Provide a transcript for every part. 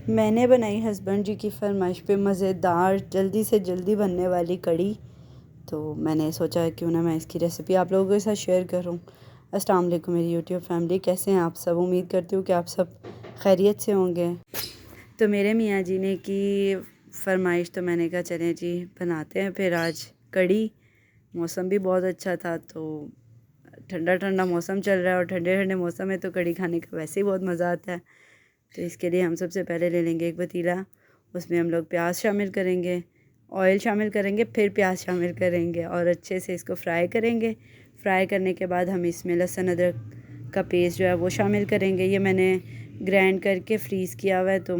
मैंने बनाई हस्बैंड जी की फरमाइश पे मज़ेदार जल्दी से जल्दी बनने वाली कड़ी। तो मैंने सोचा क्यों ना मैं इसकी रेसिपी आप लोगों के साथ शेयर करूं। अस्सलाम वालेकुम मेरी यूट्यूब फैमिली, कैसे हैं आप सब? उम्मीद करती हूँ कि आप सब खैरियत से होंगे। तो मेरे मियाँ जी ने की फरमाइश, तो मैंने कहा चलें जी बनाते हैं फिर आज कड़ी। मौसम भी बहुत अच्छा था, तो ठंडा ठंडा मौसम चल रहा है और ठंडे ठंडे मौसम में तो कड़ी खाने का वैसे ही बहुत मज़ा आता है। तो इसके लिए हम सबसे पहले ले लेंगे एक पतीला। उसमें हम लोग प्याज शामिल करेंगे, ऑयल शामिल करेंगे, फिर प्याज शामिल करेंगे और अच्छे से इसको फ्राई करेंगे। फ्राई करने के बाद हम इसमें लहसुन अदरक का पेस्ट जो है वो शामिल करेंगे। ये मैंने ग्राइंड करके फ्रीज़ किया हुआ है, तो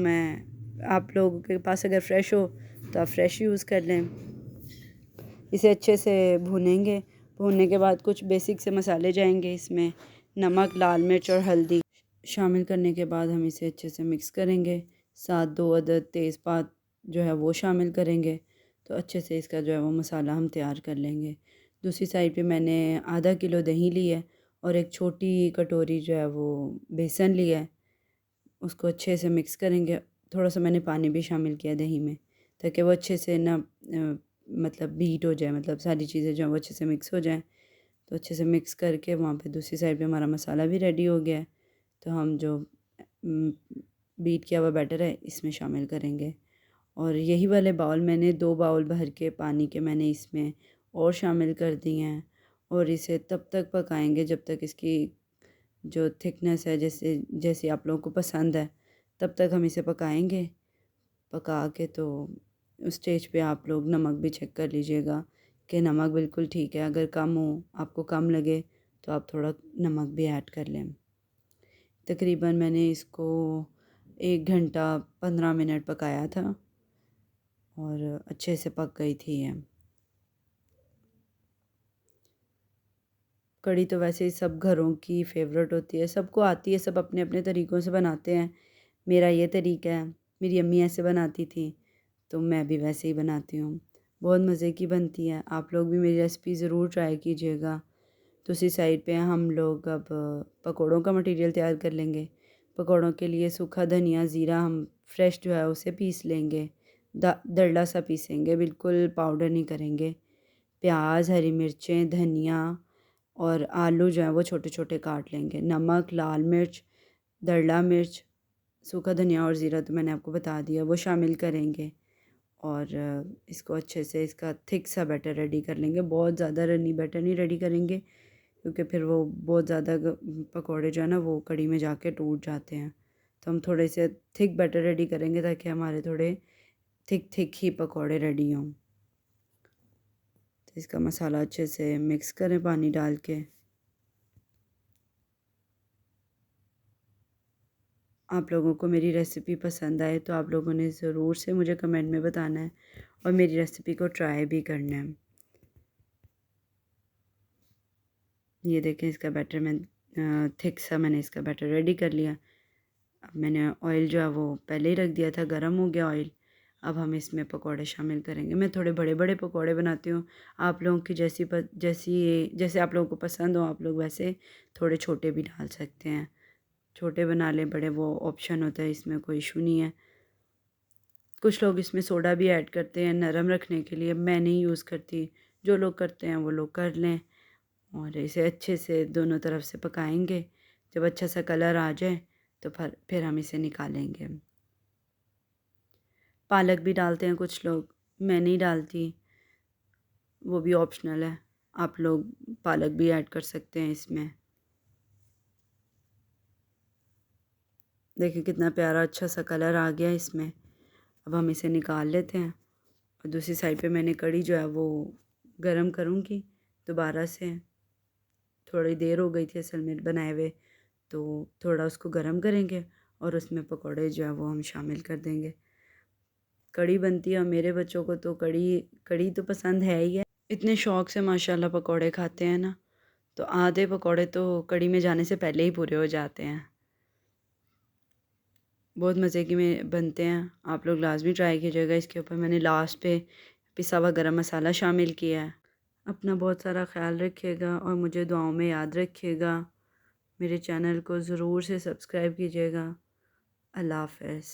आप लोगों के पास अगर फ्रेश हो तो आप फ्रेश यूज़ कर लें। इसे अच्छे से भूनेंगे। भूनने के बाद कुछ बेसिक से मसाले जाएंगे इसमें, नमक, लाल मिर्च और हल्दी शामिल करने के बाद हम इसे अच्छे से मिक्स करेंगे। साथ 2 अदद तेज़पात जो है वो शामिल करेंगे। तो अच्छे से इसका जो है वो मसाला हम तैयार कर लेंगे। दूसरी साइड पे मैंने आधा किलो दही ली है और एक छोटी कटोरी जो है वो बेसन लिया है। उसको अच्छे से मिक्स करेंगे। थोड़ा सा मैंने पानी भी शामिल किया दही में, ताकि वो अच्छे से ना मतलब बीट हो जाए, मतलब सारी चीज़ें जो हैं वो अच्छे से मिक्स हो जाएँ। तो अच्छे से मिक्स करके वहाँ पे दूसरी साइड पे हमारा मसाला भी रेडी हो गया है। तो हम जो बीट किया हुआ बैटर है इसमें शामिल करेंगे। और यही वाले बाउल मैंने 2 बाउल भर के पानी के मैंने इसमें और शामिल कर दिए हैं। और इसे तब तक पकाएंगे जब तक इसकी जो थिकनेस है जैसे जैसे आप लोगों को पसंद है, तब तक हम इसे पकाएंगे। पका के तो उस स्टेज पे आप लोग नमक भी चेक कर लीजिएगा कि नमक बिल्कुल ठीक है। अगर कम हो, आपको कम लगे, तो आप थोड़ा नमक भी ऐड कर लें। तकरीबन मैंने इसको 1 घंटा 15 मिनट पकाया था और अच्छे से पक गई थी ये कड़ी। तो वैसे ही सब घरों की फेवरेट होती है, सबको आती है, सब अपने अपने तरीक़ों से बनाते हैं। मेरा ये तरीका है, मेरी अम्मी ऐसे बनाती थी, तो मैं भी वैसे ही बनाती हूँ। बहुत मज़े की बनती है। आप लोग भी मेरी रेसिपी ज़रूर ट्राई कीजिएगा। दूसरी साइड पे हम लोग अब पकौड़ों का मटेरियल तैयार कर लेंगे। पकौड़ों के लिए सूखा धनिया, ज़ीरा हम फ्रेश जो है उसे पीस लेंगे। दरदरा सा पीसेंगे, बिल्कुल पाउडर नहीं करेंगे। प्याज, हरी मिर्चें, धनिया और आलू जो है वो छोटे छोटे काट लेंगे। नमक, लाल मिर्च, दरदरा मिर्च, सूखा धनिया और ज़ीरा तो मैंने आपको बता दिया, वो शामिल करेंगे। और इसको अच्छे से इसका थिक सा बैटर रेडी कर लेंगे। बहुत ज़्यादा रनी बैटर नहीं रेडी करेंगे, क्योंकि फिर वो बहुत ज़्यादा पकौड़े जो है ना वो कड़ी में जाके टूट जाते हैं। तो हम थोड़े से थिक बैटर रेडी करेंगे ताकि हमारे थोड़े थिक थिक ही पकौड़े रेडी हों। तो इसका मसाला अच्छे से मिक्स करें पानी डाल के। आप लोगों को मेरी रेसिपी पसंद आए तो आप लोगों ने ज़रूर से मुझे कमेंट में बताना है और मेरी रेसिपी को ट्राई भी करना है। ये देखें, इसका बैटर मैं थिक सा मैंने इसका बैटर रेडी कर लिया। अब मैंने ऑयल जो है वो पहले ही रख दिया था, गर्म हो गया ऑयल। अब हम इसमें पकोड़े शामिल करेंगे। मैं थोड़े बड़े बड़े पकोड़े बनाती हूँ। आप लोगों की जैसे आप लोगों को पसंद हो, आप लोग वैसे थोड़े छोटे भी डाल सकते हैं। छोटे बना लें, बड़े वो ऑप्शन होता है, इसमें कोई इशू नहीं है। कुछ लोग इसमें सोडा भी ऐड करते हैं नरम रखने के लिए, मैं नहीं यूज़ करती। जो लोग करते हैं वो लोग कर लें। और इसे अच्छे से दोनों तरफ से पकाएंगे। जब अच्छा सा कलर आ जाए तो फिर हम इसे निकालेंगे। पालक भी डालते हैं कुछ लोग, मैं नहीं डालती, वो भी ऑप्शनल है। आप लोग पालक भी ऐड कर सकते हैं इसमें। देखिए कितना प्यारा अच्छा सा कलर आ गया इसमें। अब हम इसे निकाल लेते हैं। और दूसरी साइड पे मैंने कढ़ी जो है वो गरम करूँगी दोबारा से। थोड़ी देर हो गई थी असल में बनाए हुए, तो थोड़ा उसको गरम करेंगे और उसमें पकोड़े जो है वो हम शामिल कर देंगे। कढ़ी बनती है और मेरे बच्चों को तो कढ़ी कढ़ी तो पसंद है ही है। इतने शौक़ से माशाल्लाह पकोड़े खाते हैं ना, तो आधे पकोड़े तो कढ़ी में जाने से पहले ही पूरे हो जाते हैं। बहुत मज़े की में बनते हैं। आप लोग लाज़मी ट्राई कीजिएगा। इसके ऊपर मैंने लास्ट पे पिसा हुआ गरम मसाला शामिल किया है। अपना बहुत सारा ख़्याल रखिएगा और मुझे दुआओं में याद रखिएगा। मेरे चैनल को ज़रूर से सब्सक्राइब कीजिएगा। अल्लाह हाफ़िज़।